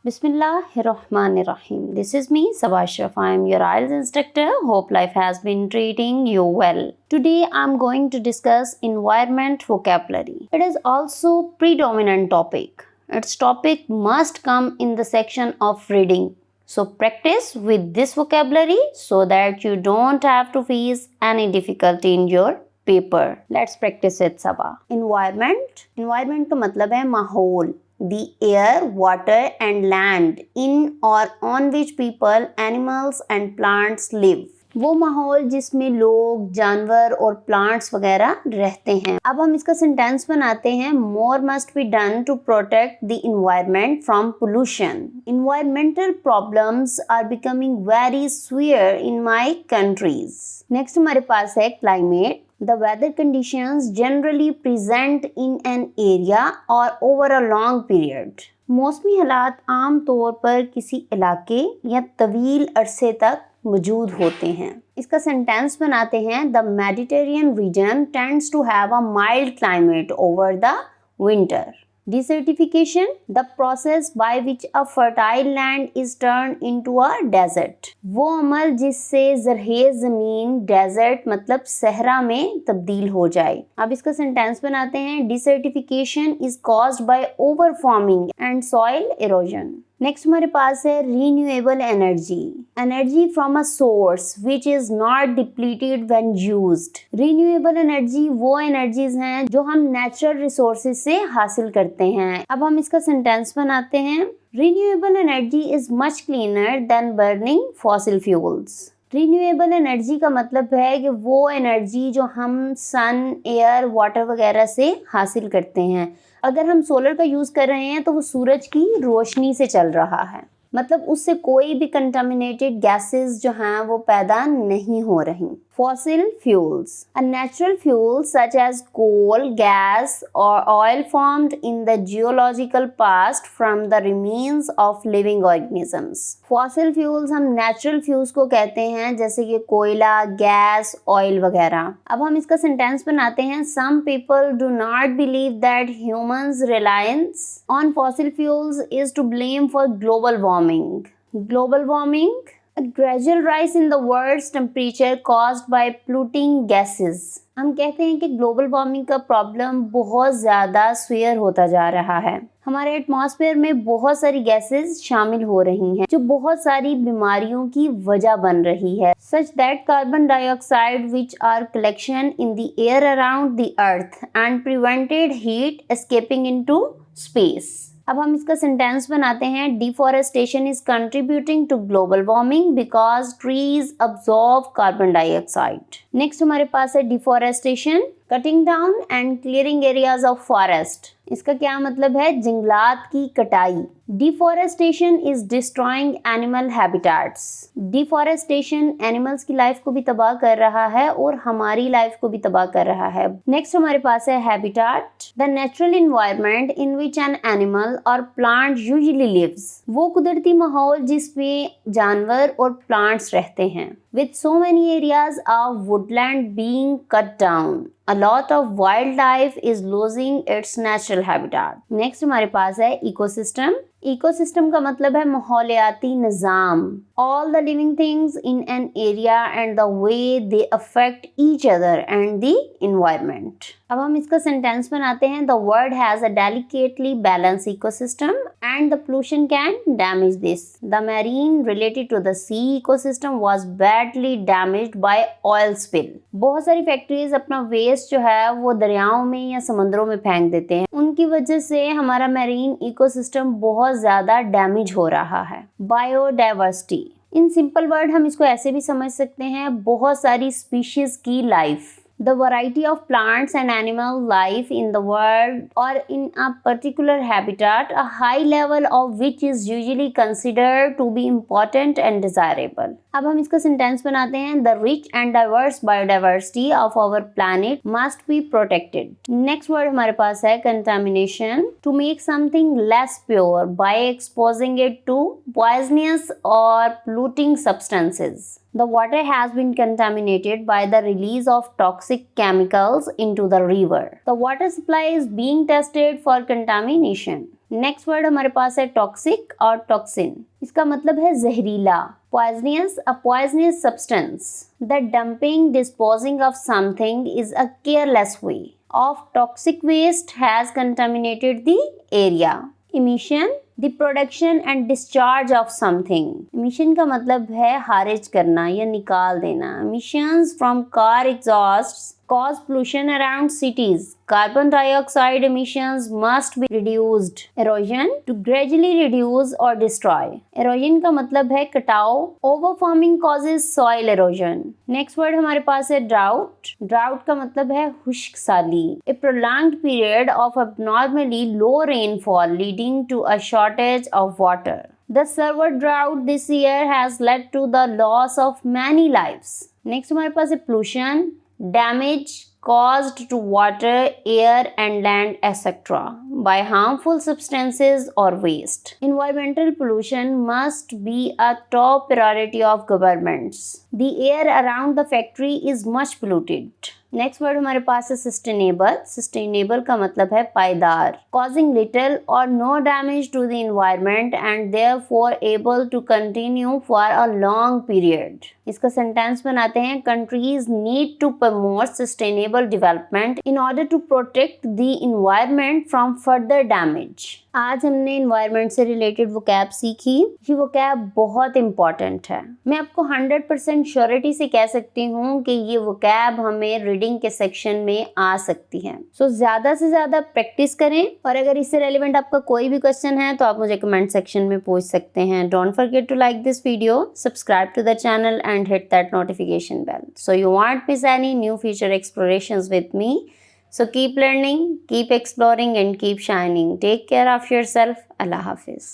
Bismillahirrahmanirrahim. This is me, Saba Ashraf. I am your IELTS instructor. Hope life has been treating you well. Today I am going to discuss environment vocabulary. It is also predominant topic. Its topic must come in the section of reading. So practice with this vocabulary so that you don't have to face any difficulty in your paper. Let's practice it, Saba. Environment का मतलब है माहौल. The air, water and land in or on which people, animals and plants live. वो माहौल जिसमें लोग, जानवर और प्लांट्स वगैरह रहते हैं. अब हम इसका सेंटेंस बनाते हैं. More must be done to protect the environment from pollution. Environmental problems are becoming very severe in my countries. Next हमारे पास है climate. The weather conditions generally present in an area or over a long period. मौसमी हालात आम तौर पर किसी इलाके या तवील अरसे तक मौजूद होते हैं. इसका सेंटेंस बनाते हैं. The Mediterranean region tends to have a mild climate over the winter. Desertification, the process by which a fertile land is turned into a desert. वो अमल जिससे ज़रखेज़ ज़मीन डेजर्ट मतलब सहरा में तब्दील हो जाए. अब इसका सेंटेंस बनाते हैं. Desertification is caused by overfarming and soil erosion. Next हमारे पास है renewable energy. Energy from a source which is not depleted when used. Renewable energy वो energies हैं जो हम natural resources से हासिल करते हैं. अब हम इसका सेंटेंस बनाते हैं. Renewable energy is much cleaner than burning fossil fuels. Renewable energy का मतलब है कि वो एनर्जी जो हम सन, एयर, वाटर वगैरह से हासिल करते हैं. अगर हम सोलर का यूज़ कर रहे हैं तो वो सूरज की रोशनी से चल रहा है, मतलब उससे कोई भी कंटामिनेटेड गैसेस जो हैं वो पैदा नहीं हो रही. Fossil fuels, a natural fuel such as coal, gas or oil formed in the geological past from the remains of living organisms. Fossil fuels हम natural fuels को कहते हैं जैसे कि कोयला, गैस, ऑयल वगैरह. अब हम इसका सेंटेंस बनाते हैं. Some people do not believe that humans' reliance on fossil fuels is to blame for global warming. Global warming, a gradual rise in the world's temperature caused by polluting gases. हम कहते हैं कि global warming का problem बहुत ज़्यादा swear होता जा रहा है. हमारे एटमॉस्फेयर में बहुत सारी गैसेस शामिल हो रही हैं जो बहुत सारी बीमारियों की वजह बन रही है. Such that carbon dioxide which are collection in the air around the earth and prevented heat escaping into space. अब हम इसका सेंटेंस बनाते हैं. Deforestation is contributing to global warming because trees absorb carbon dioxide. Next हमारे पास है deforestation, cutting down and clearing areas of forest. इसका क्या मतलब है? जंगलात की कटाई. Deforestation is destroying animal habitats. Deforestation animals की लाइफ को भी तबाह कर रहा है और हमारी लाइफ को भी तबाह कर रहा है. नेक्स्ट हमारे पास है habitat, the natural environment in which an animal और प्लांट यूजुअली लिव्स. वो कुदरती माहौल जिसमें जानवर और प्लांट्स रहते हैं. With so many areas of woodland being cut down, a lot of wildlife is losing its natural habitat. Next हमारे पास है ecosystem. इकोसिस्टम का मतलब है माहौलियाती निज़ाम. All the living things in an area and the way they affect each other and the environment. अब हम इसका sentence बनाते हैं. The world has a delicately balanced ecosystem and the pollution can damage this. The marine related to the sea ecosystem was badly damaged by oil spill. बहुत सारी factories अपना waste जो है वो दरियाओं में या समुद्रों में फेंक देते हैं. उनकी वजह से हमारा मैरीन इकोसिस्टम बहुत ज़्यादा डैमेज हो रहा है. बायोडाइवर्सिटी, इन सिंपल वर्ड हम इसको ऐसे भी समझ सकते हैं बहुत सारी स्पीशीज की life. The variety of plants and animal life in the world or in a particular habitat, a high level of which is usually considered to be important and desirable. अब हम इसका सेंटेंस बनाते हैं. The rich and diverse biodiversity of our planet must be protected. Next word हमारे पास है contamination. To make something less pure by exposing it to poisonous or polluting substances. The water has been contaminated by the release of toxic chemicals into the river. The water supply is being tested for contamination. Next word हमारे पास है toxic और toxin. इसका मतलब है जहरीला। Poisonous, a poisonous substance. The dumping, disposing of something is a careless way of toxic waste has contaminated the area. Emission, the production and discharge of something. Emission का मतलब है खारिज करना या निकाल देना। Emissions from car exhausts cause pollution around cities. Carbon dioxide emissions must be reduced. Erosion, to gradually reduce or destroy. Erosion का मतलब है कटाव। Overfarming causes soil erosion. Next word हमारे पास है drought. Drought का मतलब है खुश्कसाली। A prolonged period of abnormally low rainfall leading to a shortage of water. The severe drought this year has led to the loss of many lives. Next हमारे पास है pollution. Damage caused to water, air and land etc. by harmful substances or waste. Environmental pollution must be a top priority of governments. The air around the factory is much polluted. Next word हमारे पास है sustainable. Sustainable का मतलब है पायदार। Causing little or no damage to the environment and therefore able to continue for a long period. इसका sentence बनाते हैं, countries need to promote sustainable development in order to protect the environment from further damage. आज हमने environment से related vocab सीखी। ये vocab बहुत important है। मैं आपको 100% श्योरिटी से कह सकती हूँ कि ये वोकैब हमें रीडिंग के सेक्शन में आ सकती है। सो ज्यादा से ज्यादा प्रैक्टिस करें और अगर इससे रेलिवेंट आपका कोई भी क्वेश्चन है तो आप मुझे कमेंट सेक्शन में पूछ सकते हैं। Don't forget to like this video, subscribe to the channel and hit that notification bell so you won't miss any new future explorations with me. So keep learning, keep exploring and keep shining. Take care of yourself. Allah Hafiz.